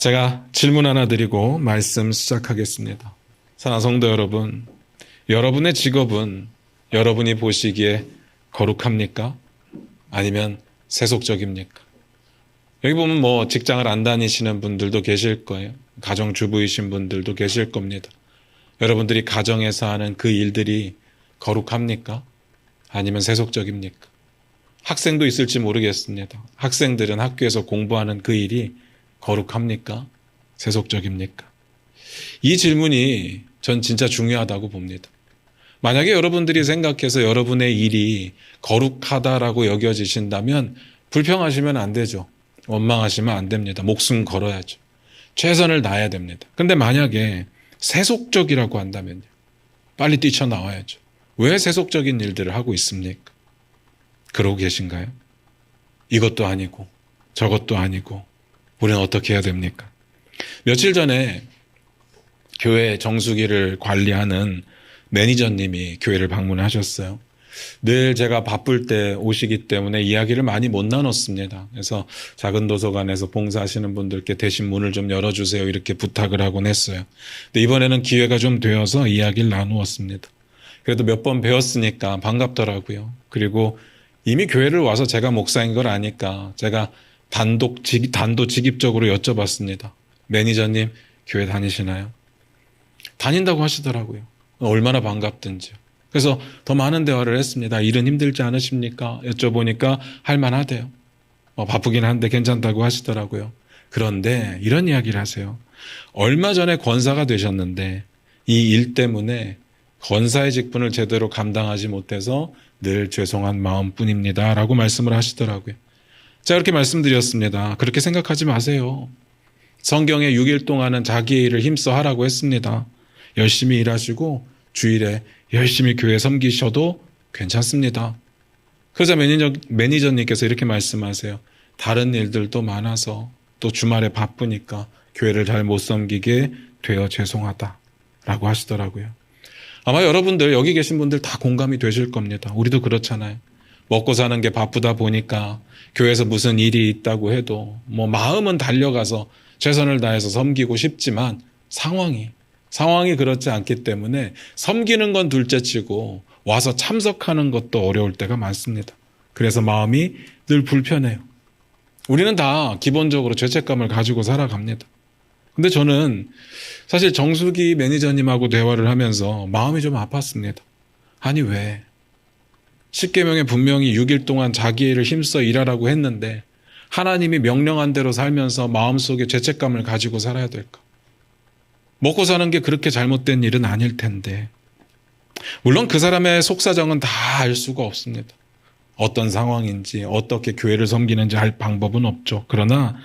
제가 질문 하나 드리고 말씀 시작하겠습니다. 사랑하는 성도 여러분, 여러분의 직업은 여러분이 보시기에 거룩합니까? 아니면 세속적입니까? 여기 보면 직장을 안 다니시는 분들도 계실 거예요. 가정주부이신 분들도 계실 겁니다. 여러분들이 가정에서 하는 그 일들이 거룩합니까? 아니면 세속적입니까? 학생도 있을지 모르겠습니다. 학생들은 학교에서 공부하는 그 일이 거룩합니까? 세속적입니까? 이 질문이 전 진짜 중요하다고 봅니다. 만약에 여러분들이 생각해서 여러분의 일이 거룩하다라고 여겨지신다면 불평하시면 안 되죠. 원망하시면 안 됩니다. 목숨 걸어야죠. 최선을 다해야 됩니다. 근데 만약에 세속적이라고 한다면요. 빨리 뛰쳐나와야죠. 왜 세속적인 일들을 하고 있습니까? 그러고 계신가요? 이것도 아니고 저것도 아니고 우리는 어떻게 해야 됩니까? 며칠 전에 교회 정수기를 관리하는 매니저님이 교회를 방문하셨어요. 늘 제가 바쁠 때 오시기 때문에 이야기를 많이 못 나눴습니다. 그래서 작은 도서관에서 봉사하시는 분들께 대신 문을 좀 열어주세요 이렇게 부탁을 하곤 했어요. 근데 이번에는 기회가 좀 되어서 이야기를 나누었습니다. 그래도 몇 번 배웠으니까 반갑더라고요. 그리고 이미 교회를 와서 제가 목사인 걸 아니까 제가 단도직입적으로 여쭤봤습니다. 매니저님 교회 다니시나요? 다닌다고 하시더라고요. 얼마나 반갑든지요. 그래서 더 많은 대화를 했습니다. 일은 힘들지 않으십니까? 여쭤보니까 할만하대요. 바쁘긴 한데 괜찮다고 하시더라고요. 그런데 이런 이야기를 하세요. 얼마 전에 권사가 되셨는데 이 일 때문에 권사의 직분을 제대로 감당하지 못해서 늘 죄송한 마음뿐입니다. 라고 말씀을 하시더라고요. 제가 그렇게 말씀드렸습니다. 그렇게 생각하지 마세요. 성경에 6일 동안은 자기의 일을 힘써 하라고 했습니다. 열심히 일하시고 주일에 열심히 교회 섬기셔도 괜찮습니다. 그러자 매니저님께서 이렇게 말씀하세요. 다른 일들도 많아서 또 주말에 바쁘니까 교회를 잘 못 섬기게 되어 죄송하다라고 하시더라고요. 아마 여러분들 여기 계신 분들 다 공감이 되실 겁니다. 우리도 그렇잖아요. 먹고 사는 게 바쁘다 보니까 교회에서 무슨 일이 있다고 해도 마음은 달려가서 최선을 다해서 섬기고 싶지만 상황이 그렇지 않기 때문에 섬기는 건 둘째치고 와서 참석하는 것도 어려울 때가 많습니다. 그래서 마음이 늘 불편해요. 우리는 다 기본적으로 죄책감을 가지고 살아갑니다. 근데 저는 사실 정수기 매니저님하고 대화를 하면서 마음이 좀 아팠습니다. 아니 왜? 십계명에 분명히 6일 동안 자기 일을 힘써 일하라고 했는데 하나님이 명령한 대로 살면서 마음속에 죄책감을 가지고 살아야 될까? 먹고 사는 게 그렇게 잘못된 일은 아닐 텐데. 물론 그 사람의 속사정은 다 알 수가 없습니다. 어떤 상황인지 어떻게 교회를 섬기는지 알 방법은 없죠. 그러나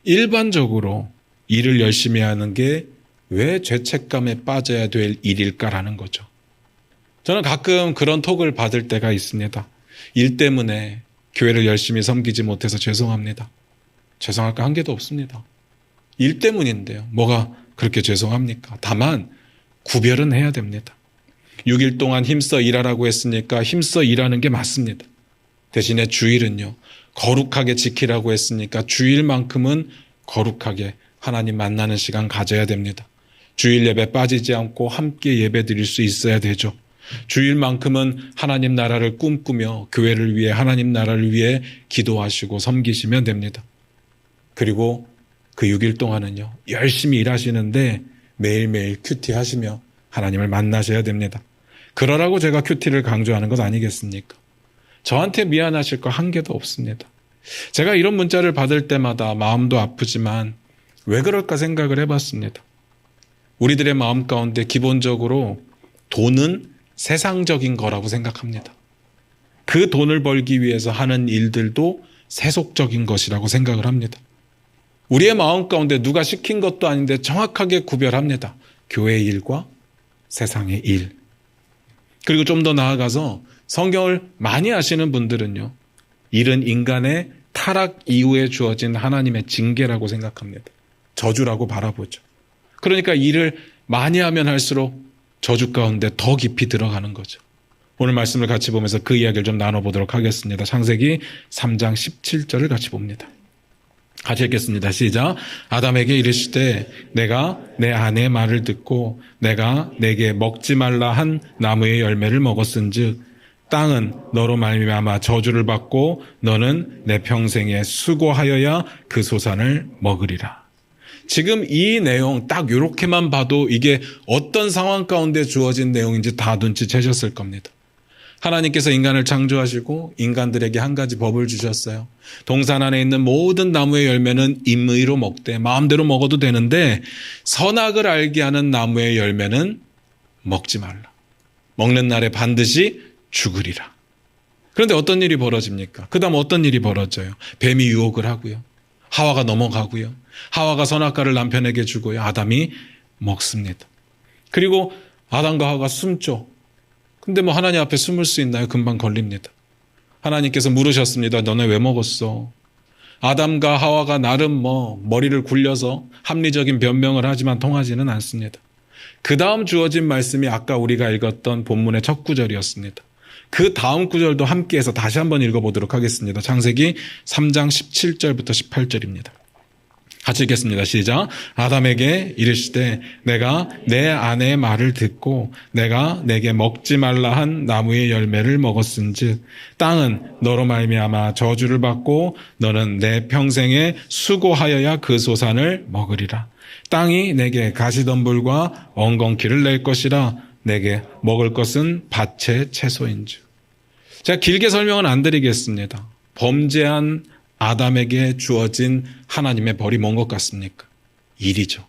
일반적으로 일을 열심히 하는 게 왜 죄책감에 빠져야 될 일일까라는 거죠. 저는 가끔 그런 톡을 받을 때가 있습니다. 일 때문에 교회를 열심히 섬기지 못해서 죄송합니다. 죄송할 거 한 개도 없습니다. 일 때문인데요. 뭐가 그렇게 죄송합니까? 다만 구별은 해야 됩니다. 6일 동안 힘써 일하라고 했으니까 힘써 일하는 게 맞습니다. 대신에 주일은요. 거룩하게 지키라고 했으니까 주일만큼은 거룩하게 하나님 만나는 시간 가져야 됩니다. 주일 예배 빠지지 않고 함께 예배 드릴 수 있어야 되죠. 주일만큼은 하나님 나라를 꿈꾸며 교회를 위해 하나님 나라를 위해 기도하시고 섬기시면 됩니다. 그리고 그 6일 동안은요. 열심히 일하시는데 매일매일 큐티 하시며 하나님을 만나셔야 됩니다. 그러라고 제가 큐티를 강조하는 것 아니겠습니까? 저한테 미안하실 거 한 개도 없습니다. 제가 이런 문자를 받을 때마다 마음도 아프지만 왜 그럴까 생각을 해봤습니다. 우리들의 마음 가운데 기본적으로 돈은 세상적인 거라고 생각합니다. 그 돈을 벌기 위해서 하는 일들도 세속적인 것이라고 생각을 합니다. 우리의 마음 가운데 누가 시킨 것도 아닌데 정확하게 구별합니다. 교회의 일과 세상의 일. 그리고 좀 더 나아가서 성경을 많이 아시는 분들은요. 일은 인간의 타락 이후에 주어진 하나님의 징계라고 생각합니다. 저주라고 바라보죠. 그러니까 일을 많이 하면 할수록 저주 가운데 더 깊이 들어가는 거죠. 오늘 말씀을 같이 보면서 그 이야기를 좀 나눠보도록 하겠습니다. 창세기 3장 17절을 같이 봅니다. 같이 읽겠습니다. 시작. 아담에게 이르시되 내가 내 아내의 말을 듣고 내가 내게 먹지 말라 한 나무의 열매를 먹었은즉 땅은 너로 말미암아 저주를 받고 너는 내 평생에 수고하여야 그 소산을 먹으리라. 지금 이 내용 딱 이렇게만 봐도 이게 어떤 상황 가운데 주어진 내용인지 다 눈치채셨을 겁니다. 하나님께서 인간을 창조하시고 인간들에게 한 가지 법을 주셨어요. 동산 안에 있는 모든 나무의 열매는 임의로 먹되 마음대로 먹어도 되는데 선악을 알게 하는 나무의 열매는 먹지 말라. 먹는 날에 반드시 죽으리라. 그런데 어떤 일이 벌어집니까? 그 다음 어떤 일이 벌어져요? 뱀이 유혹을 하고요. 하와가 넘어가고요. 하와가 선악과를 남편에게 주고요. 아담이 먹습니다. 그리고 아담과 하와가 숨죠. 근데 뭐 하나님 앞에 숨을 수 있나요? 금방 걸립니다. 하나님께서 물으셨습니다. 너네 왜 먹었어? 아담과 하와가 나름 머리를 굴려서 합리적인 변명을 하지만 통하지는 않습니다. 그 다음 주어진 말씀이 아까 우리가 읽었던 본문의 첫 구절이었습니다. 그 다음 구절도 함께해서 다시 한번 읽어보도록 하겠습니다. 창세기 3장 17절부터 18절입니다. 같이 읽겠습니다. 시작. 아담에게 이르시되 내가 내 아내의 말을 듣고 내가 내게 먹지 말라 한 나무의 열매를 먹었은즉 땅은 너로 말미암아 저주를 받고 너는 내 평생에 수고하여야 그 소산을 먹으리라. 땅이 내게 가시덤불과 엉겅퀴를 낼 것이라. 내게 먹을 것은 밭의 채소인즉. 제가 길게 설명은 안 드리겠습니다. 범죄한 아담에게 주어진 하나님의 벌이 뭔 것 같습니까? 일이죠.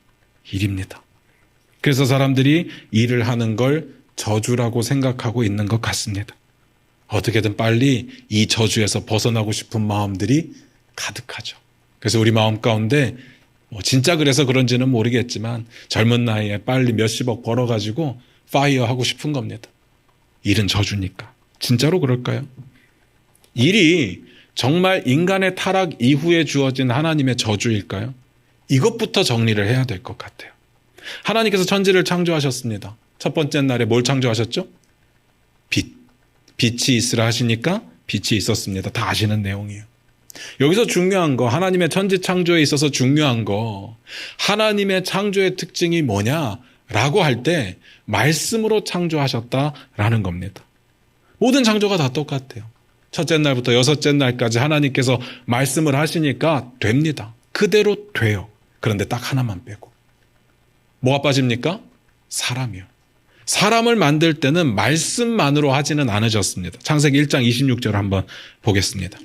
일입니다. 그래서 사람들이 일을 하는 걸 저주라고 생각하고 있는 것 같습니다. 어떻게든 빨리 이 저주에서 벗어나고 싶은 마음들이 가득하죠. 그래서 우리 마음 가운데 진짜 그래서 그런지는 모르겠지만 젊은 나이에 빨리 몇십억 벌어가지고 파이어 하고 싶은 겁니다. 일은 저주니까. 진짜로 그럴까요? 일이 정말 인간의 타락 이후에 주어진 하나님의 저주일까요? 이것부터 정리를 해야 될 것 같아요. 하나님께서 천지를 창조하셨습니다. 첫 번째 날에 뭘 창조하셨죠? 빛. 빛이 있으라 하시니까 빛이 있었습니다. 다 아시는 내용이에요. 여기서 중요한 거, 하나님의 천지 창조에 있어서 중요한 거, 하나님의 창조의 특징이 뭐냐라고 할 때 말씀으로 창조하셨다라는 겁니다. 모든 창조가 다 똑같아요. 첫째 날부터 여섯째 날까지 하나님께서 말씀을 하시니까 됩니다. 그대로 돼요. 그런데 딱 하나만 빼고. 뭐가 빠집니까? 사람이요. 사람을 만들 때는 말씀만으로 하지는 않으셨습니다. 창세기 1장 26절 한번 보겠습니다.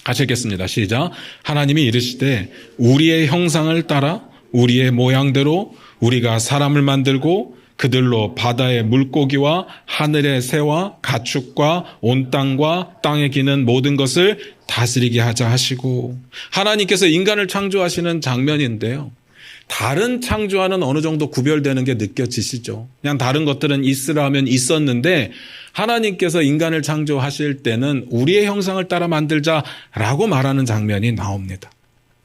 같이 읽겠습니다. 시작. 하나님이 이르시되 우리의 형상을 따라 우리의 모양대로 우리가 사람을 만들고 그들로 바다의 물고기와 하늘의 새와 가축과 온 땅과 땅에 기는 모든 것을 다스리게 하자 하시고, 하나님께서 인간을 창조하시는 장면인데요. 다른 창조와는 어느 정도 구별되는 게 느껴지시죠? 그냥 다른 것들은 있으라 하면 있었는데 하나님께서 인간을 창조하실 때는 우리의 형상을 따라 만들자라고 말하는 장면이 나옵니다.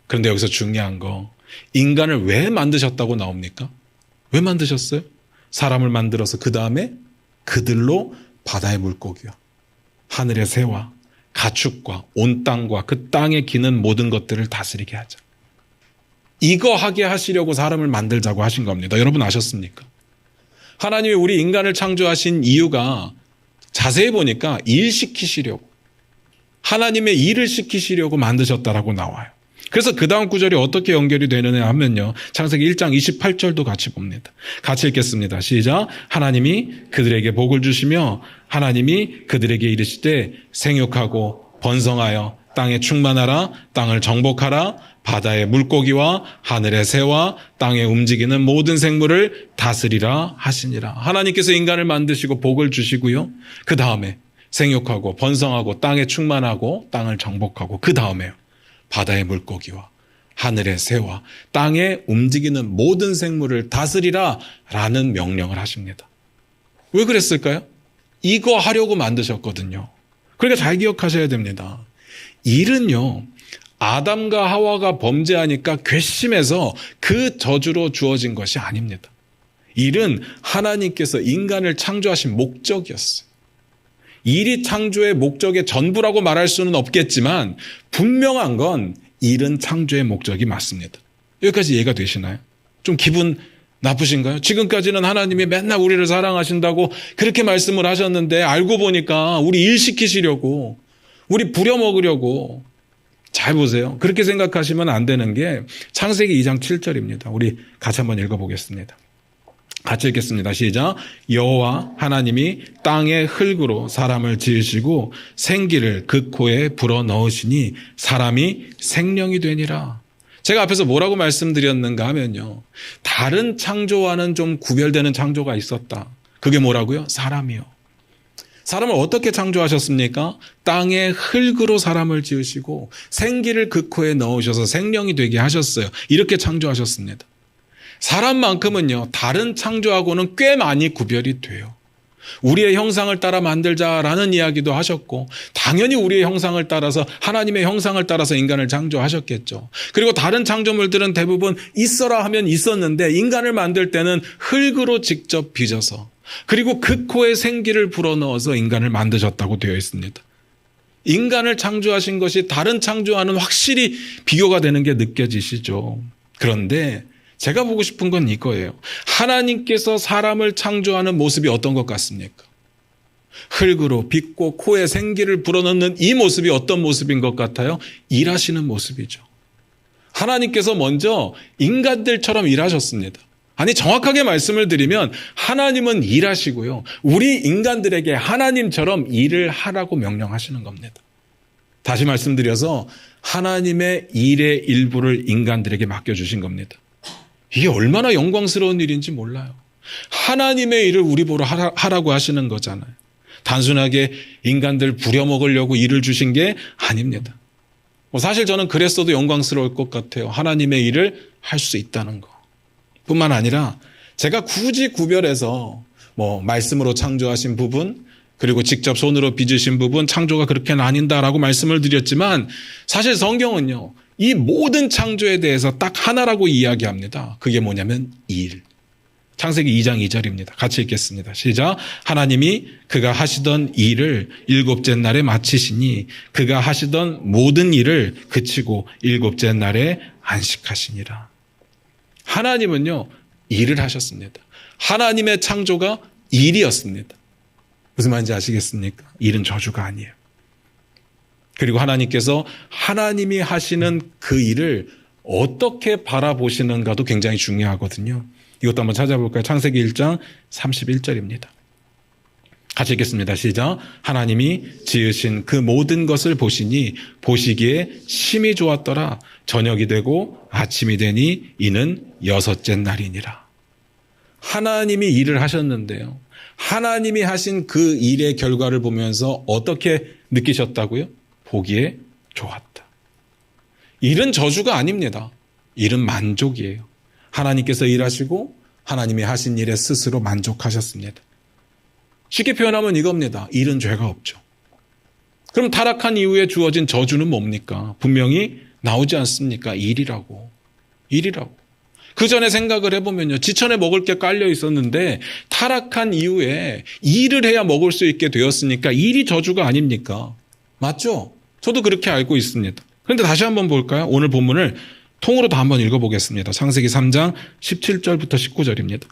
그런데 여기서 중요한 거, 인간을 왜 만드셨다고 나옵니까? 왜 만드셨어요? 사람을 만들어서 그 다음에 그들로 바다의 물고기와 하늘의 새와 가축과 온 땅과 그 땅에 기는 모든 것들을 다스리게 하자. 이거 하게 하시려고 사람을 만들자고 하신 겁니다. 여러분 아셨습니까? 하나님이 우리 인간을 창조하신 이유가 자세히 보니까 일 시키시려고, 하나님의 일을 시키시려고 만드셨다라고 나와요. 그래서 그 다음 구절이 어떻게 연결이 되느냐 하면요. 창세기 1장 28절도 같이 봅니다. 같이 읽겠습니다. 시작. 하나님이 그들에게 복을 주시며 하나님이 그들에게 이르시되 생육하고 번성하여 땅에 충만하라. 땅을 정복하라. 바다의 물고기와 하늘의 새와 땅에 움직이는 모든 생물을 다스리라 하시니라. 하나님께서 인간을 만드시고 복을 주시고요. 그 다음에 생육하고 번성하고 땅에 충만하고 땅을 정복하고 그 다음에요. 바다의 물고기와 하늘의 새와 땅에 움직이는 모든 생물을 다스리라 라는 명령을 하십니다. 왜 그랬을까요? 이거 하려고 만드셨거든요. 그러니까 잘 기억하셔야 됩니다. 일은요, 아담과 하와가 범죄하니까 괘씸해서 그 저주로 주어진 것이 아닙니다. 일은 하나님께서 인간을 창조하신 목적이었어요. 일이 창조의 목적의 전부라고 말할 수는 없겠지만 분명한 건 일은 창조의 목적이 맞습니다. 여기까지 이해가 되시나요? 좀 기분 나쁘신가요? 지금까지는 하나님이 맨날 우리를 사랑하신다고 그렇게 말씀을 하셨는데 알고 보니까 우리 일 시키시려고, 우리 부려먹으려고. 잘 보세요. 그렇게 생각하시면 안 되는 게 창세기 2장 7절입니다. 우리 같이 한번 읽어보겠습니다. 같이 읽겠습니다. 시작. 여호와 하나님이 땅의 흙으로 사람을 지으시고 생기를 그 코에 불어넣으시니 사람이 생명이 되니라. 제가 앞에서 뭐라고 말씀드렸는가 하면요, 다른 창조와는 좀 구별되는 창조가 있었다. 그게 뭐라고요? 사람이요. 사람을 어떻게 창조하셨습니까? 땅의 흙으로 사람을 지으시고 생기를 그 코에 넣으셔서 생명이 되게 하셨어요. 이렇게 창조하셨습니다. 사람만큼은요, 다른 창조하고는 꽤 많이 구별이 돼요. 우리의 형상을 따라 만들자라는 이야기도 하셨고, 당연히 우리의 형상을 따라서, 하나님의 형상을 따라서 인간을 창조하셨겠죠. 그리고 다른 창조물들은 대부분 있어라 하면 있었는데, 인간을 만들 때는 흙으로 직접 빚어서, 그리고 그 코에 생기를 불어넣어서 인간을 만드셨다고 되어 있습니다. 인간을 창조하신 것이 다른 창조와는 확실히 비교가 되는 게 느껴지시죠. 그런데 제가 보고 싶은 건 이거예요. 하나님께서 사람을 창조하는 모습이 어떤 것 같습니까? 흙으로 빚고 코에 생기를 불어넣는 이 모습이 어떤 모습인 것 같아요? 일하시는 모습이죠. 하나님께서 먼저 인간들처럼 일하셨습니다. 아니, 정확하게 말씀을 드리면 하나님은 일하시고요, 우리 인간들에게 하나님처럼 일을 하라고 명령하시는 겁니다. 다시 말씀드려서 하나님의 일의 일부를 인간들에게 맡겨주신 겁니다. 이게 얼마나 영광스러운 일인지 몰라요. 하나님의 일을 우리 보러 하라고 하시는 거잖아요. 단순하게 인간들 부려먹으려고 일을 주신 게 아닙니다. 사실 저는 그랬어도 영광스러울 것 같아요. 하나님의 일을 할 수 있다는 거. 뿐만 아니라 제가 굳이 구별해서 말씀으로 창조하신 부분, 그리고 직접 손으로 빚으신 부분, 창조가 그렇게 나뉜다라고 말씀을 드렸지만, 사실 성경은요, 이 모든 창조에 대해서 딱 하나라고 이야기합니다. 그게 뭐냐면 일. 창세기 2장 2절입니다. 같이 읽겠습니다. 시작. 하나님이 그가 하시던 일을 일곱째 날에 마치시니 그가 하시던 모든 일을 그치고 일곱째 날에 안식하시니라. 하나님은요, 일을 하셨습니다. 하나님의 창조가 일이었습니다. 무슨 말인지 아시겠습니까? 일은 저주가 아니에요. 그리고 하나님께서 하나님이 하시는 그 일을 어떻게 바라보시는가도 굉장히 중요하거든요. 이것도 한번 찾아볼까요? 창세기 1장 31절입니다. 같이 읽겠습니다. 시작. 하나님이 지으신 그 모든 것을 보시니 보시기에 심히 좋았더라. 저녁이 되고 아침이 되니 이는 여섯째 날이니라. 하나님이 일을 하셨는데요, 하나님이 하신 그 일의 결과를 보면서 어떻게 느끼셨다고요? 보기에 좋았다. 일은 저주가 아닙니다. 일은 만족이에요. 하나님께서 일하시고 하나님이 하신 일에 스스로 만족하셨습니다. 쉽게 표현하면 이겁니다. 일은 죄가 없죠. 그럼 타락한 이후에 주어진 저주는 뭡니까? 분명히 나오지 않습니까? 일이라고. 그 전에 생각을 해보면요, 지천에 먹을 게 깔려 있었는데 타락한 이후에 일을 해야 먹을 수 있게 되었으니까 일이 저주가 아닙니까? 맞죠? 저도 그렇게 알고 있습니다. 그런데 다시 한번 볼까요? 오늘 본문을 통으로 다 한번 읽어보겠습니다. 창세기 3장 17절부터 19절입니다.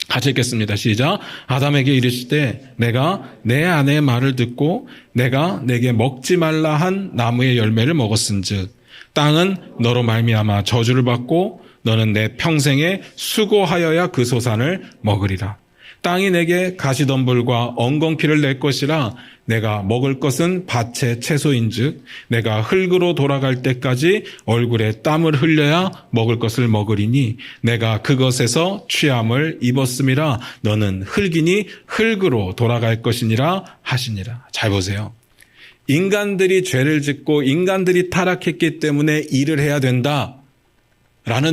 같이 읽겠습니다. 시작. 아담에게 이르시되 내가 내 아내의 말을 듣고 내가 내게 먹지 말라 한 나무의 열매를 먹었은즉 땅은 너로 말미암아 저주를 받고 너는 내 평생에 수고하여야 그 소산을 먹으리라. 땅이 내게 가시덤불과 엉겅퀴를 낼 것이라. 내가 먹을 것은 밭의 채소인즉 내가 흙으로 돌아갈 때까지 얼굴에 땀을 흘려야 먹을 것을 먹으리니 내가 그것에서 취함을 입었음이라. 너는 흙이니 흙으로 돌아갈 것이니라 하시니라. 잘 보세요. 인간들이 죄를 짓고 인간들이 타락했기 때문에 일을 해야 된다라는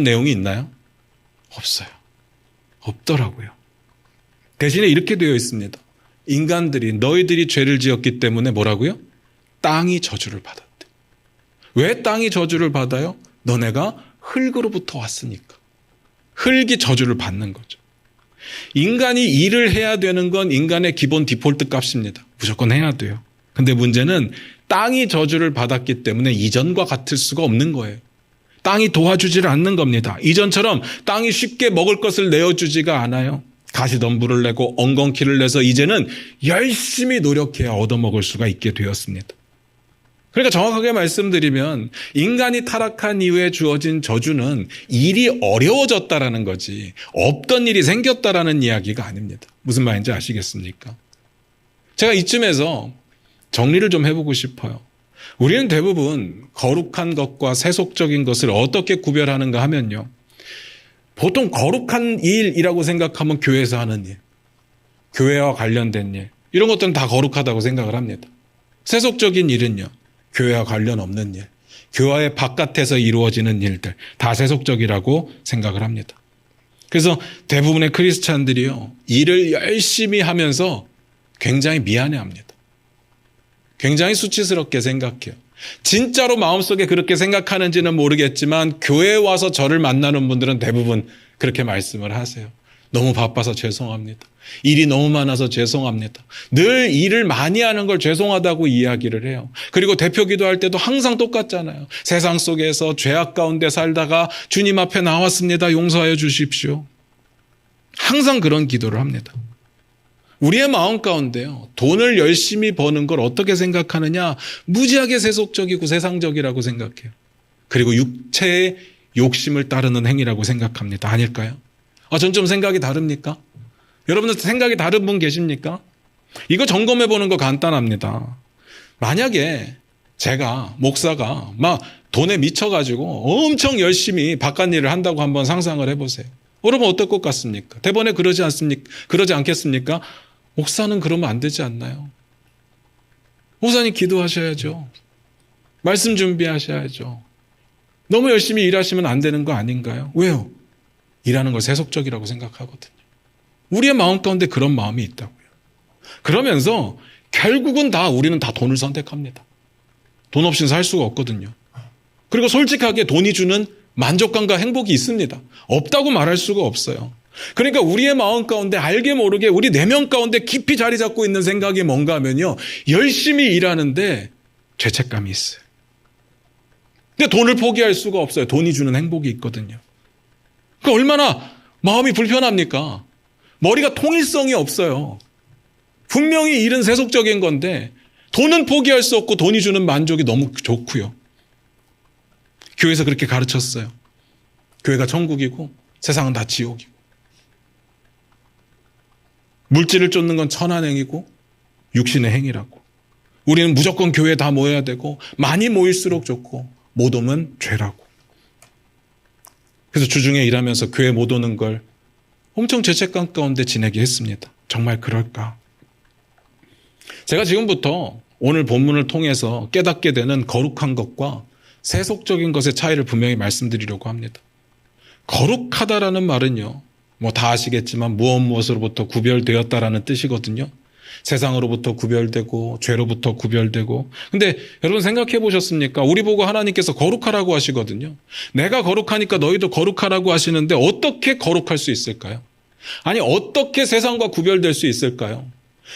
내용이 있나요? 없어요. 없더라고요. 대신에 이렇게 되어 있습니다. 인간들이, 너희들이 죄를 지었기 때문에 뭐라고요? 땅이 저주를 받았대. 왜 땅이 저주를 받아요? 너네가 흙으로부터 왔으니까. 흙이 저주를 받는 거죠. 인간이 일을 해야 되는 건 인간의 기본 디폴트 값입니다. 무조건 해야 돼요. 근데 문제는 땅이 저주를 받았기 때문에 이전과 같을 수가 없는 거예요. 땅이 도와주지를 않는 겁니다. 이전처럼 땅이 쉽게 먹을 것을 내어주지가 않아요. 가시덤불을 내고 엉겅퀴를 내서 이제는 열심히 노력해야 얻어먹을 수가 있게 되었습니다. 그러니까 정확하게 말씀드리면 인간이 타락한 이후에 주어진 저주는 일이 어려워졌다라는 거지 없던 일이 생겼다라는 이야기가 아닙니다. 무슨 말인지 아시겠습니까? 제가 이쯤에서 정리를 좀 해보고 싶어요. 우리는 대부분 거룩한 것과 세속적인 것을 어떻게 구별하는가 하면요. 보통 거룩한 일이라고 생각하면 교회에서 하는 일, 교회와 관련된 일, 이런 것들은 다 거룩하다고 생각을 합니다. 세속적인 일은요. 교회와 관련 없는 일, 교회 바깥에서 이루어지는 일들, 다 세속적이라고 생각을 합니다. 그래서 대부분의 크리스찬들이요. 일을 열심히 하면서 굉장히 미안해합니다. 굉장히 수치스럽게 생각해요. 진짜로 마음속에 그렇게 생각하는지는 모르겠지만 교회에 와서 저를 만나는 분들은 대부분 그렇게 말씀을 하세요. 너무 바빠서 죄송합니다. 일이 너무 많아서 죄송합니다. 늘 일을 많이 하는 걸 죄송하다고 이야기를 해요. 그리고 대표 기도할 때도 항상 똑같잖아요. 세상 속에서 죄악 가운데 살다가 주님 앞에 나왔습니다. 용서하여 주십시오. 항상 그런 기도를 합니다. 우리의 마음 가운데요. 돈을 열심히 버는 걸 어떻게 생각하느냐? 무지하게 세속적이고 세상적이라고 생각해요. 그리고 육체의 욕심을 따르는 행위라고 생각합니다. 아닐까요? 전 좀 생각이 다릅니까? 여러분들 생각이 다른 분 계십니까? 이거 점검해 보는 거 간단합니다. 만약에 제가 목사가 막 돈에 미쳐가지고 엄청 열심히 바깥 일을 한다고 한번 상상을 해보세요. 여러분 어떨 것 같습니까? 대번에 그러지 않겠습니까? 목사는 그러면 안 되지 않나요? 목사님 기도하셔야죠. 말씀 준비하셔야죠. 너무 열심히 일하시면 안 되는 거 아닌가요? 왜요? 일하는 걸 세속적이라고 생각하거든요. 우리의 마음 가운데 그런 마음이 있다고요. 그러면서 결국은 우리는 다 돈을 선택합니다. 돈 없이는 살 수가 없거든요. 그리고 솔직하게 돈이 주는 만족감과 행복이 있습니다. 없다고 말할 수가 없어요. 그러니까 우리의 마음 가운데 알게 모르게 우리 내면 가운데 깊이 자리 잡고 있는 생각이 뭔가 하면요. 열심히 일하는데 죄책감이 있어요. 근데 돈을 포기할 수가 없어요. 돈이 주는 행복이 있거든요. 그러니까 얼마나 마음이 불편합니까? 머리가 통일성이 없어요. 분명히 일은 세속적인 건데 돈은 포기할 수 없고 돈이 주는 만족이 너무 좋고요. 교회에서 그렇게 가르쳤어요. 교회가 천국이고 세상은 다 지옥이고. 물질을 쫓는 건 천한행이고 육신의 행위라고. 우리는 무조건 교회에 다 모여야 되고 많이 모일수록 좋고 못 오면 죄라고. 그래서 주중에 일하면서 교회 못 오는 걸 엄청 죄책감 가운데 지내게 했습니다. 정말 그럴까? 제가 지금부터 오늘 본문을 통해서 깨닫게 되는 거룩한 것과 세속적인 것의 차이를 분명히 말씀드리려고 합니다. 거룩하다라는 말은요. 다 아시겠지만 무엇으로부터 구별되었다라는 뜻이거든요. 세상으로부터 구별되고 죄로부터 구별되고. 근데 여러분 생각해 보셨습니까? 우리 보고 하나님께서 거룩하라고 하시거든요. 내가 거룩하니까 너희도 거룩하라고 하시는데 어떻게 거룩할 수 있을까요? 아니 어떻게 세상과 구별될 수 있을까요?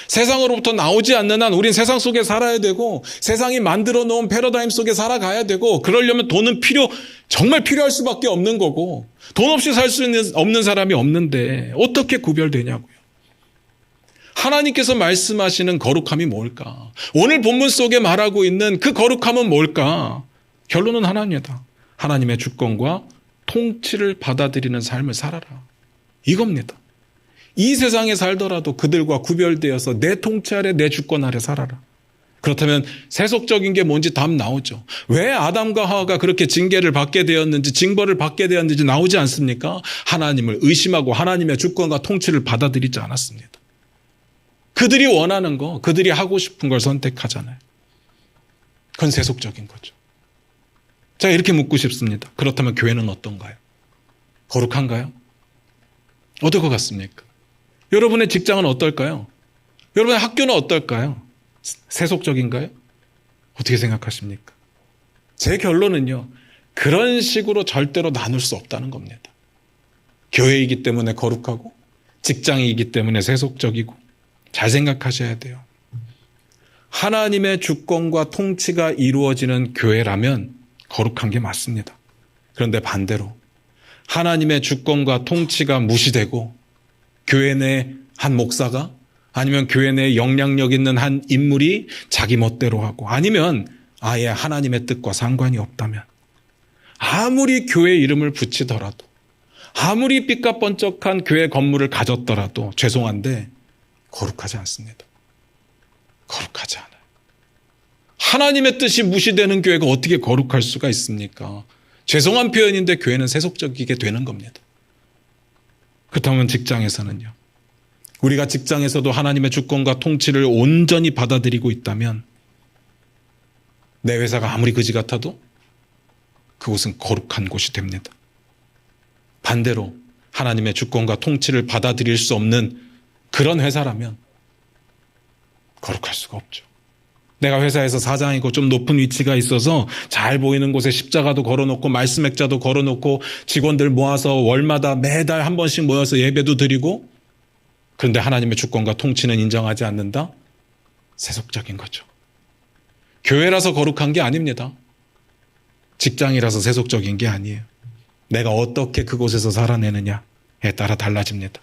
세상으로부터 나오지 않는 한 우린 세상 속에 살아야 되고 세상이 만들어 놓은 패러다임 속에 살아가야 되고 그러려면 돈은 정말 필요할 수밖에 없는 거고 돈 없이 살 수 없는 사람이 없는데 어떻게 구별되냐고요. 하나님께서 말씀하시는 거룩함이 뭘까? 오늘 본문 속에 말하고 있는 그 거룩함은 뭘까? 결론은 하나입니다. 하나님의 주권과 통치를 받아들이는 삶을 살아라. 이겁니다. 이 세상에 살더라도 그들과 구별되어서 내 통치 아래 내 주권 아래 살아라. 그렇다면 세속적인 게 뭔지 답 나오죠. 왜 아담과 하와가 그렇게 징계를 받게 되었는지 징벌을 받게 되었는지 나오지 않습니까? 하나님을 의심하고 하나님의 주권과 통치를 받아들이지 않았습니다. 그들이 원하는 거, 그들이 하고 싶은 걸 선택하잖아요. 그건 세속적인 거죠. 자, 이렇게 묻고 싶습니다. 그렇다면 교회는 어떤가요? 거룩한가요? 어떨 것 같습니까? 여러분의 직장은 어떨까요? 여러분의 학교는 어떨까요? 세속적인가요? 어떻게 생각하십니까? 제 결론은요. 그런 식으로 절대로 나눌 수 없다는 겁니다. 교회이기 때문에 거룩하고 직장이기 때문에 세속적이고 잘 생각하셔야 돼요. 하나님의 주권과 통치가 이루어지는 교회라면 거룩한 게 맞습니다. 그런데 반대로 하나님의 주권과 통치가 무시되고 교회 내 한 목사가 아니면 교회 내에 영향력 있는 한 인물이 자기 멋대로 하고 아니면 아예 하나님의 뜻과 상관이 없다면 아무리 교회 이름을 붙이더라도 아무리 삐까뻔쩍한 교회 건물을 가졌더라도 죄송한데 거룩하지 않습니다. 거룩하지 않아요. 하나님의 뜻이 무시되는 교회가 어떻게 거룩할 수가 있습니까? 죄송한 표현인데 교회는 세속적이게 되는 겁니다. 그렇다면 직장에서는요. 우리가 직장에서도 하나님의 주권과 통치를 온전히 받아들이고 있다면 내 회사가 아무리 그지 같아도 그곳은 거룩한 곳이 됩니다. 반대로 하나님의 주권과 통치를 받아들일 수 없는 그런 회사라면 거룩할 수가 없죠. 내가 회사에서 사장이고 좀 높은 위치가 있어서 잘 보이는 곳에 십자가도 걸어놓고 말씀 액자도 걸어놓고 직원들 모아서 월마다 매달 한 번씩 모여서 예배도 드리고 그런데 하나님의 주권과 통치는 인정하지 않는다? 세속적인 거죠. 교회라서 거룩한 게 아닙니다. 직장이라서 세속적인 게 아니에요. 내가 어떻게 그곳에서 살아내느냐에 따라 달라집니다.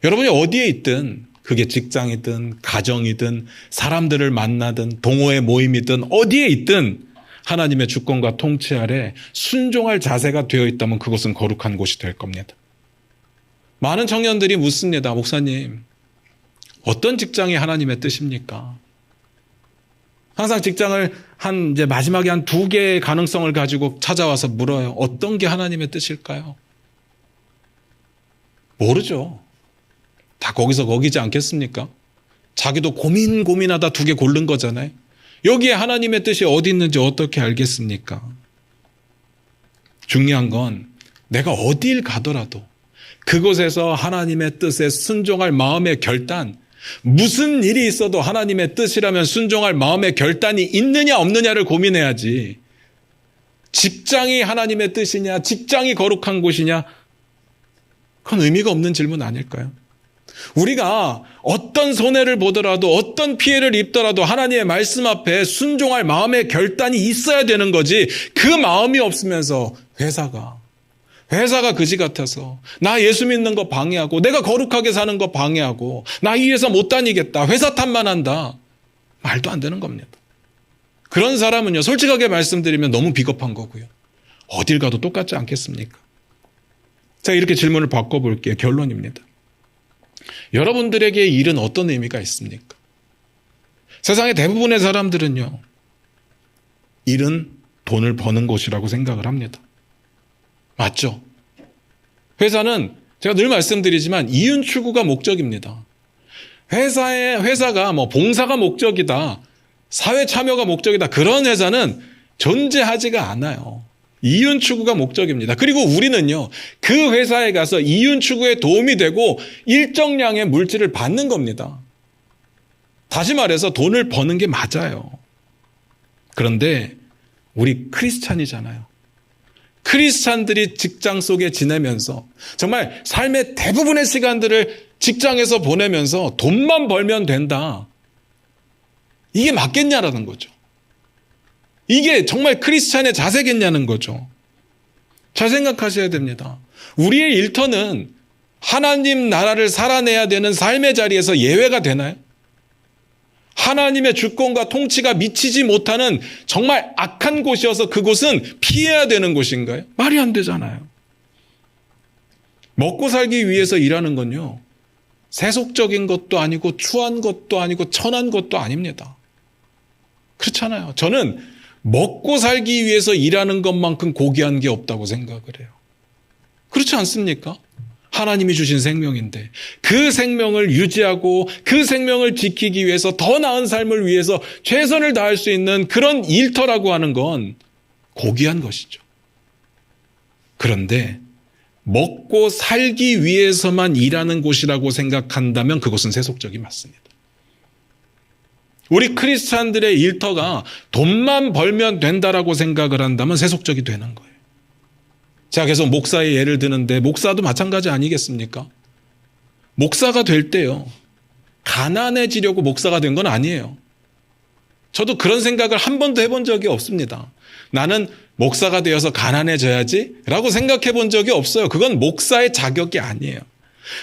여러분이 어디에 있든 그게 직장이든 가정이든 사람들을 만나든 동호회 모임이든 어디에 있든 하나님의 주권과 통치 아래 순종할 자세가 되어 있다면 그것은 거룩한 곳이 될 겁니다. 많은 청년들이 묻습니다. 목사님, 어떤 직장이 하나님의 뜻입니까? 항상 직장을 이제 마지막에 한 2개의 가능성을 가지고 찾아와서 물어요. 어떤 게 하나님의 뜻일까요? 모르죠. 다 거기서 거기지 않겠습니까? 자기도 고민하다 2개 고른 거잖아요. 여기에 하나님의 뜻이 어디 있는지 어떻게 알겠습니까? 중요한 건 내가 어딜 가더라도 그곳에서 하나님의 뜻에 순종할 마음의 결단, 무슨 일이 있어도 하나님의 뜻이라면 순종할 마음의 결단이 있느냐 없느냐를 고민해야지. 직장이 하나님의 뜻이냐, 직장이 거룩한 곳이냐, 그건 의미가 없는 질문 아닐까요? 우리가 어떤 손해를 보더라도 어떤 피해를 입더라도 하나님의 말씀 앞에 순종할 마음의 결단이 있어야 되는 거지. 그 마음이 없으면서 회사가 그지 같아서 나 예수 믿는 거 방해하고 내가 거룩하게 사는 거 방해하고 나 이 회사 못 다니겠다. 회사 탓만 한다. 말도 안 되는 겁니다. 그런 사람은요. 솔직하게 말씀드리면 너무 비겁한 거고요. 어딜 가도 똑같지 않겠습니까? 자, 이렇게 질문을 바꿔볼게요. 결론입니다. 여러분들에게 일은 어떤 의미가 있습니까? 세상의 대부분의 사람들은요. 일은 돈을 버는 곳이라고 생각을 합니다. 맞죠? 회사는 제가 늘 말씀드리지만 이윤 추구가 목적입니다. 회사가 봉사가 목적이다. 사회 참여가 목적이다. 그런 회사는 존재하지가 않아요. 이윤 추구가 목적입니다. 그리고 우리는요. 그 회사에 가서 이윤 추구에 도움이 되고 일정량의 물질을 받는 겁니다. 다시 말해서 돈을 버는 게 맞아요. 그런데 우리 크리스찬이잖아요. 크리스찬들이 직장 속에 지내면서 정말 삶의 대부분의 시간들을 직장에서 보내면서 돈만 벌면 된다. 이게 맞겠냐라는 거죠. 이게 정말 크리스찬의 자세겠냐는 거죠. 잘 생각하셔야 됩니다. 우리의 일터는 하나님 나라를 살아내야 되는 삶의 자리에서 예외가 되나요? 하나님의 주권과 통치가 미치지 못하는 정말 악한 곳이어서 그곳은 피해야 되는 곳인가요? 말이 안 되잖아요. 먹고 살기 위해서 일하는 건요. 세속적인 것도 아니고 추한 것도 아니고 천한 것도 아닙니다. 그렇잖아요. 저는 먹고 살기 위해서 일하는 것만큼 고귀한 게 없다고 생각을 해요. 그렇지 않습니까? 하나님이 주신 생명인데 그 생명을 유지하고 그 생명을 지키기 위해서 더 나은 삶을 위해서 최선을 다할 수 있는 그런 일터라고 하는 건 고귀한 것이죠. 그런데 먹고 살기 위해서만 일하는 곳이라고 생각한다면 그것은 세속적이 맞습니다. 우리 크리스찬들의 일터가 돈만 벌면 된다라고 생각을 한다면 세속적이 되는 거예요. 제가 계속 목사의 예를 드는데 목사도 마찬가지 아니겠습니까? 목사가 될 때요. 가난해지려고 목사가 된 건 아니에요. 저도 그런 생각을 한 번도 해본 적이 없습니다. 나는 목사가 되어서 가난해져야지 라고 생각해 본 적이 없어요. 그건 목사의 자격이 아니에요.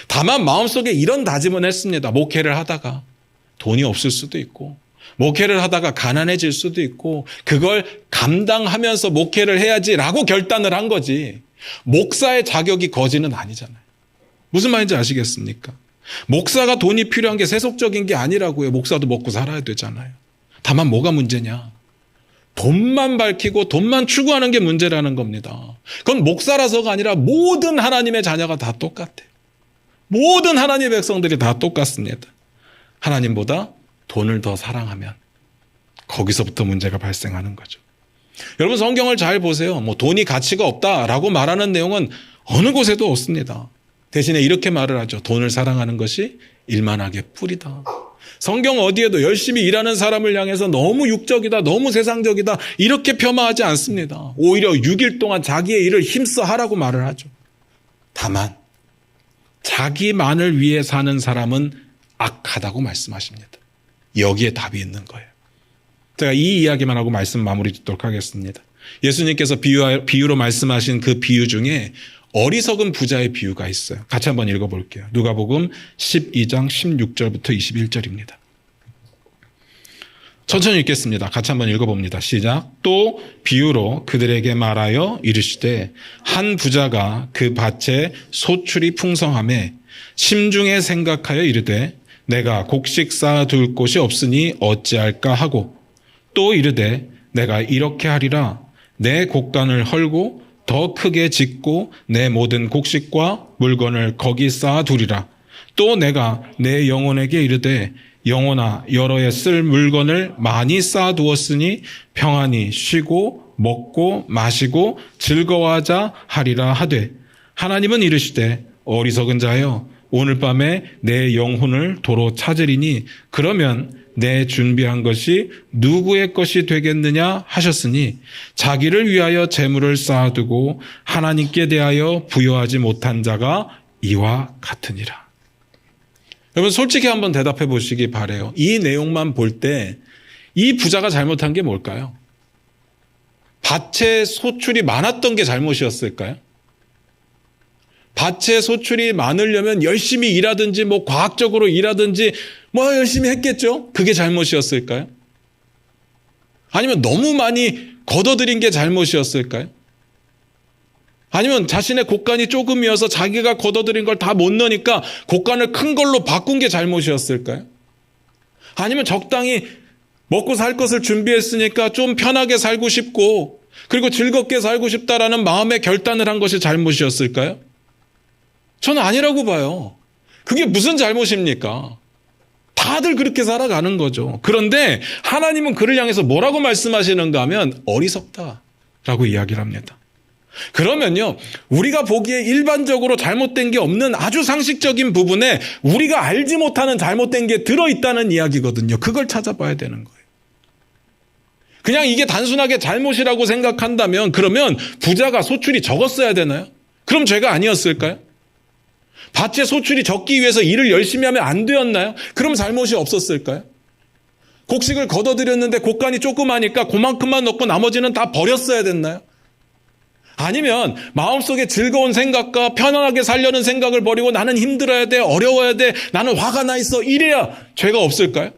다만 마음속에 이런 다짐은 했습니다. 목회를 하다가 돈이 없을 수도 있고, 목회를 하다가 가난해질 수도 있고, 그걸 감당하면서 목회를 해야지라고 결단을 한 거지, 목사의 자격이 거지는 아니잖아요. 무슨 말인지 아시겠습니까? 목사가 돈이 필요한 게 세속적인 게 아니라고요. 목사도 먹고 살아야 되잖아요. 다만 뭐가 문제냐? 돈만 밝히고 돈만 추구하는 게 문제라는 겁니다. 그건 목사라서가 아니라 모든 하나님의 자녀가 다 똑같아요. 모든 하나님의 백성들이 다 똑같습니다. 하나님보다 돈을 더 사랑하면 거기서부터 문제가 발생하는 거죠. 여러분, 성경을 잘 보세요. 돈이 가치가 없다라고 말하는 내용은 어느 곳에도 없습니다. 대신에 이렇게 말을 하죠. 돈을 사랑하는 것이 일만하게 뿌리다. 성경 어디에도 열심히 일하는 사람을 향해서 너무 육적이다, 너무 세상적이다 이렇게 폄하하지 않습니다. 오히려 6일 동안 자기의 일을 힘써 하라고 말을 하죠. 다만 자기만을 위해 사는 사람은 악하다고 말씀하십니다. 여기에 답이 있는 거예요. 제가 이 이야기만 하고 말씀 마무리 짓도록 하겠습니다. 예수님께서 비유로 말씀하신 그 비유 중에 어리석은 부자의 비유가 있어요. 같이 한번 읽어볼게요. 누가복음 12장 16절부터 21절입니다. 천천히 읽겠습니다. 같이 한번 읽어봅니다. 시작. 또 비유로 그들에게 말하여 이르시되 한 부자가 그 밭에 소출이 풍성하매 심중에 생각하여 이르되 내가 곡식 쌓아둘 곳이 없으니 어찌할까 하고 또 이르되 내가 이렇게 하리라 내 곡간을 헐고 더 크게 짓고 내 모든 곡식과 물건을 거기 쌓아두리라. 또 내가 내 영혼에게 이르되 영혼아 여러에 쓸 물건을 많이 쌓아두었으니 평안히 쉬고 먹고 마시고 즐거워하자 하리라 하되 하나님은 이르시되 어리석은 자여 오늘 밤에 내 영혼을 도로 찾으리니 그러면 내 준비한 것이 누구의 것이 되겠느냐 하셨으니 자기를 위하여 재물을 쌓아두고 하나님께 대하여 부여하지 못한 자가 이와 같으니라. 여러분, 솔직히 한번 대답해 보시기 바라요. 이 내용만 볼 때 이 부자가 잘못한 게 뭘까요? 밭에 소출이 많았던 게 잘못이었을까요? 밭에 소출이 많으려면 열심히 일하든지 과학적으로 일하든지 열심히 했겠죠? 그게 잘못이었을까요? 아니면 너무 많이 걷어들인 게 잘못이었을까요? 아니면 자신의 곡간이 조금이어서 자기가 걷어들인 걸 다 못 넣으니까 곡간을 큰 걸로 바꾼 게 잘못이었을까요? 아니면 적당히 먹고 살 것을 준비했으니까 좀 편하게 살고 싶고 그리고 즐겁게 살고 싶다라는 마음의 결단을 한 것이 잘못이었을까요? 저는 아니라고 봐요. 그게 무슨 잘못입니까? 다들 그렇게 살아가는 거죠. 그런데 하나님은 그를 향해서 뭐라고 말씀하시는가 하면 어리석다라고 이야기를 합니다. 그러면요, 우리가 보기에 일반적으로 잘못된 게 없는 아주 상식적인 부분에 우리가 알지 못하는 잘못된 게 들어있다는 이야기거든요. 그걸 찾아봐야 되는 거예요. 그냥 이게 단순하게 잘못이라고 생각한다면 그러면 부자가 소출이 적었어야 되나요? 그럼 죄가 아니었을까요? 밭에 소출이 적기 위해서 일을 열심히 하면 안 되었나요? 그럼 잘못이 없었을까요? 곡식을 걷어들였는데 곡간이 조그마니까 그만큼만 넣고 나머지는 다 버렸어야 됐나요? 아니면 마음속에 즐거운 생각과 편안하게 살려는 생각을 버리고 나는 힘들어야 돼, 어려워야 돼, 나는 화가 나 있어 이래야 죄가 없을까요?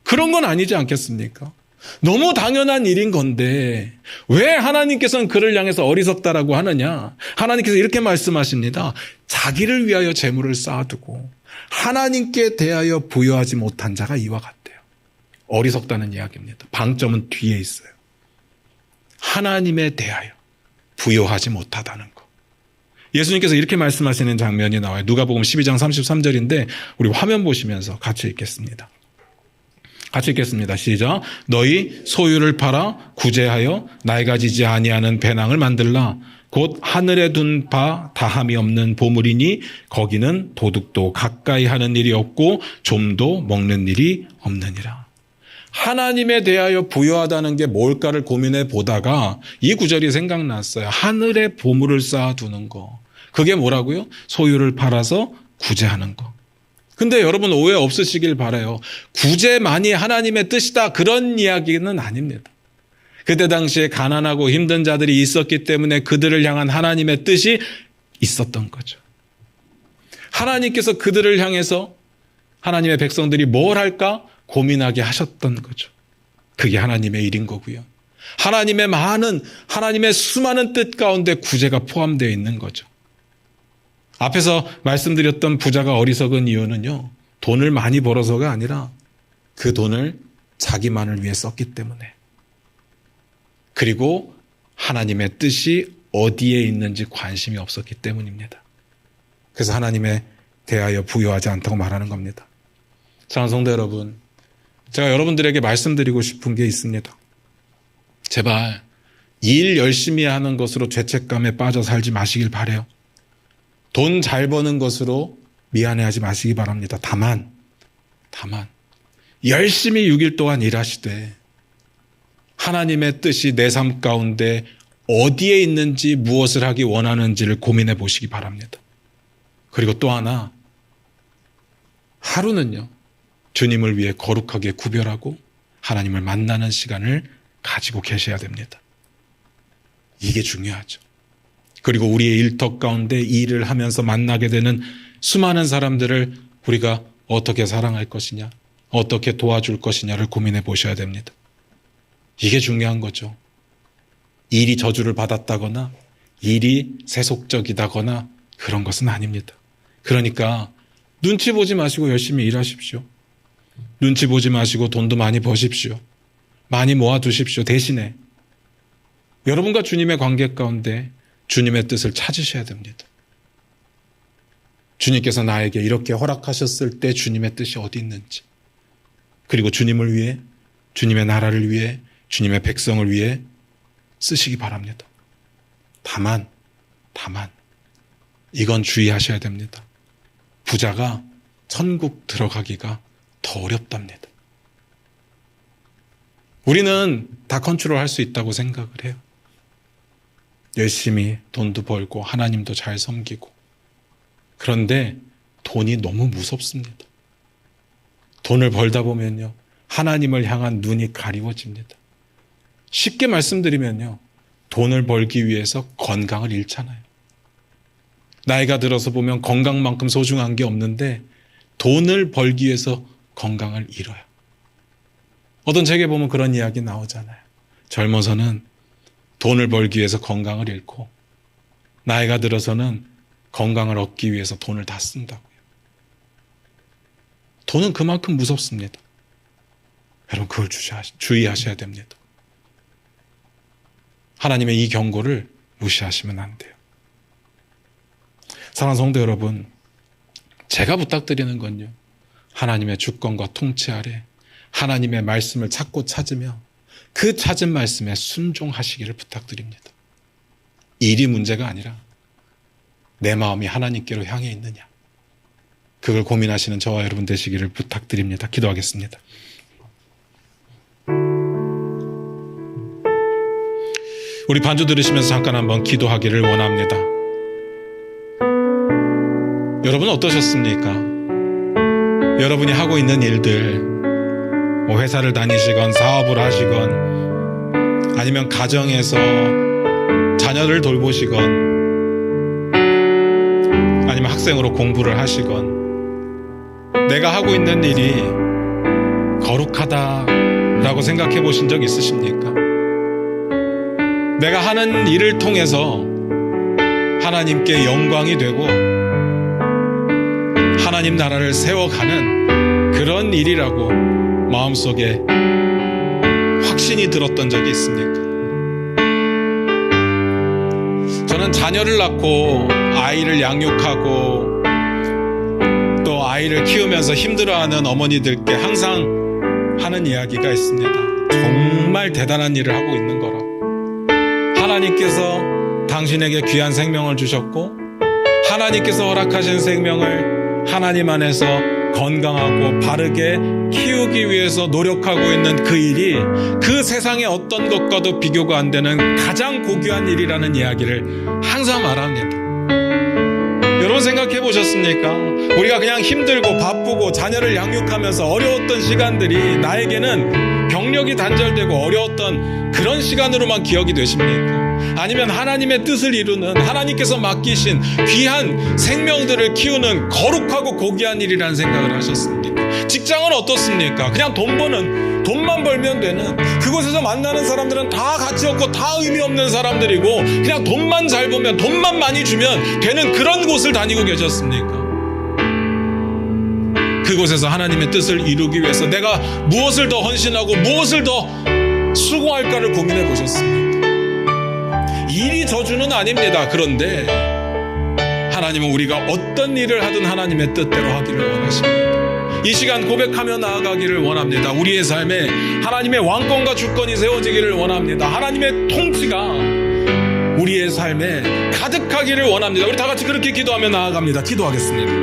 그런 건 아니지 않겠습니까? 너무 당연한 일인 건데 왜 하나님께서는 그를 향해서 어리석다라고 하느냐? 하나님께서 이렇게 말씀하십니다. 자기를 위하여 재물을 쌓아두고 하나님께 대하여 부여하지 못한 자가 이와 같대요. 어리석다는 이야기입니다. 방점은 뒤에 있어요. 하나님에 대하여 부여하지 못하다는 것. 예수님께서 이렇게 말씀하시는 장면이 나와요. 누가복음 12장 33절인데 우리 화면 보시면서 같이 읽겠습니다. 같이 읽겠습니다. 시작. 너희 소유를 팔아 구제하여 나이가 지지 아니하는 배낭을 만들라. 곧 하늘에 둔 바 다함이 없는 보물이니 거기는 도둑도 가까이 하는 일이 없고 좀도 먹는 일이 없느니라. 하나님에 대하여 부여하다는 게 뭘까를 고민해 보다가 이 구절이 생각났어요. 하늘에 보물을 쌓아두는 거. 그게 뭐라고요? 소유를 팔아서 구제하는 거. 근데 여러분 오해 없으시길 바라요. 구제만이 하나님의 뜻이다 그런 이야기는 아닙니다. 그때 당시에 가난하고 힘든 자들이 있었기 때문에 그들을 향한 하나님의 뜻이 있었던 거죠. 하나님께서 그들을 향해서 하나님의 백성들이 뭘 할까 고민하게 하셨던 거죠. 그게 하나님의 일인 거고요. 하나님의 수많은 뜻 가운데 구제가 포함되어 있는 거죠. 앞에서 말씀드렸던 부자가 어리석은 이유는요, 돈을 많이 벌어서가 아니라 그 돈을 자기만을 위해 썼기 때문에, 그리고 하나님의 뜻이 어디에 있는지 관심이 없었기 때문입니다. 그래서 하나님에 대하여 부여하지 않다고 말하는 겁니다. 사랑하는 성도 여러분, 제가 여러분들에게 말씀드리고 싶은 게 있습니다. 제발 일 열심히 하는 것으로 죄책감에 빠져 살지 마시길 바라요. 돈 잘 버는 것으로 미안해하지 마시기 바랍니다. 다만 열심히 6일 동안 일하시되 하나님의 뜻이 내 삶 가운데 어디에 있는지 무엇을 하기 원하는지를 고민해 보시기 바랍니다. 그리고 또 하나, 하루는요, 주님을 위해 거룩하게 구별하고 하나님을 만나는 시간을 가지고 계셔야 됩니다. 이게 중요하죠. 그리고 우리의 일터 가운데 일을 하면서 만나게 되는 수많은 사람들을 우리가 어떻게 사랑할 것이냐, 어떻게 도와줄 것이냐를 고민해 보셔야 됩니다. 이게 중요한 거죠. 일이 저주를 받았다거나 일이 세속적이다거나 그런 것은 아닙니다. 그러니까 눈치 보지 마시고 열심히 일하십시오. 눈치 보지 마시고 돈도 많이 버십시오. 많이 모아두십시오. 대신에 여러분과 주님의 관계 가운데 주님의 뜻을 찾으셔야 됩니다. 주님께서 나에게 이렇게 허락하셨을 때 주님의 뜻이 어디 있는지, 그리고 주님을 위해, 주님의 나라를 위해, 주님의 백성을 위해 쓰시기 바랍니다. 다만 이건 주의하셔야 됩니다. 부자가 천국 들어가기가 더 어렵답니다. 우리는 다 컨트롤할 수 있다고 생각을 해요. 열심히 돈도 벌고 하나님도 잘 섬기고. 그런데 돈이 너무 무섭습니다. 돈을 벌다 보면요, 하나님을 향한 눈이 가리워집니다. 쉽게 말씀드리면요, 돈을 벌기 위해서 건강을 잃잖아요. 나이가 들어서 보면 건강만큼 소중한 게 없는데 돈을 벌기 위해서 건강을 잃어요. 어떤 책에 보면 그런 이야기 나오잖아요. 젊어서는 돈을 벌기 위해서 건강을 잃고 나이가 들어서는 건강을 얻기 위해서 돈을 다 쓴다고요. 돈은 그만큼 무섭습니다. 여러분, 그걸 주의하셔야 됩니다. 하나님의 이 경고를 무시하시면 안 돼요. 사랑하는 성도 여러분, 제가 부탁드리는 건요, 하나님의 주권과 통치 아래 하나님의 말씀을 찾고 찾으며 그 찾은 말씀에 순종하시기를 부탁드립니다. 일이 문제가 아니라 내 마음이 하나님께로 향해 있느냐, 그걸 고민하시는 저와 여러분 되시기를 부탁드립니다. 기도하겠습니다. 우리 반주 들으시면서 잠깐 한번 기도하기를 원합니다. 여러분 어떠셨습니까? 여러분이 하고 있는 일들, 회사를 다니시건 사업을 하시건 아니면 가정에서 자녀를 돌보시건 아니면 학생으로 공부를 하시건 내가 하고 있는 일이 거룩하다라고 생각해 보신 적 있으십니까? 내가 하는 일을 통해서 하나님께 영광이 되고 하나님 나라를 세워가는 그런 일이라고 마음속에 확신이 들었던 적이 있습니까? 저는 자녀를 낳고 아이를 양육하고 또 아이를 키우면서 힘들어하는 어머니들께 항상 하는 이야기가 있습니다. 정말 대단한 일을 하고 있는 거라고. 하나님께서 당신에게 귀한 생명을 주셨고 하나님께서 허락하신 생명을 하나님 안에서 건강하고 바르게 키우기 위해서 노력하고 있는 그 일이 그 세상의 어떤 것과도 비교가 안 되는 가장 고귀한 일이라는 이야기를 항상 말합니다. 여러분 생각해 보셨습니까? 우리가 그냥 힘들고 바쁘고 자녀를 양육하면서 어려웠던 시간들이 나에게는 병력이 단절되고 어려웠던 그런 시간으로만 기억이 되십니까? 아니면 하나님의 뜻을 이루는 하나님께서 맡기신 귀한 생명들을 키우는 거룩하고 고귀한 일이라는 생각을 하셨습니까? 직장은 어떻습니까? 그냥 돈만 벌면 되는, 그곳에서 만나는 사람들은 다 가치 없고 다 의미 없는 사람들이고 그냥 돈만 잘 보면, 돈만 많이 주면 되는 그런 곳을 다니고 계셨습니까? 그곳에서 하나님의 뜻을 이루기 위해서 내가 무엇을 더 헌신하고 무엇을 더 수고할까를 고민해 보셨습니까? 일이 저주는 아닙니다. 그런데 하나님은 우리가 어떤 일을 하든 하나님의 뜻대로 하기를 원하십니다. 이 시간 고백하며 나아가기를 원합니다. 우리의 삶에 하나님의 왕권과 주권이 세워지기를 원합니다. 하나님의 통치가 우리의 삶에 가득하기를 원합니다. 우리 다 같이 그렇게 기도하며 나아갑니다. 기도하겠습니다.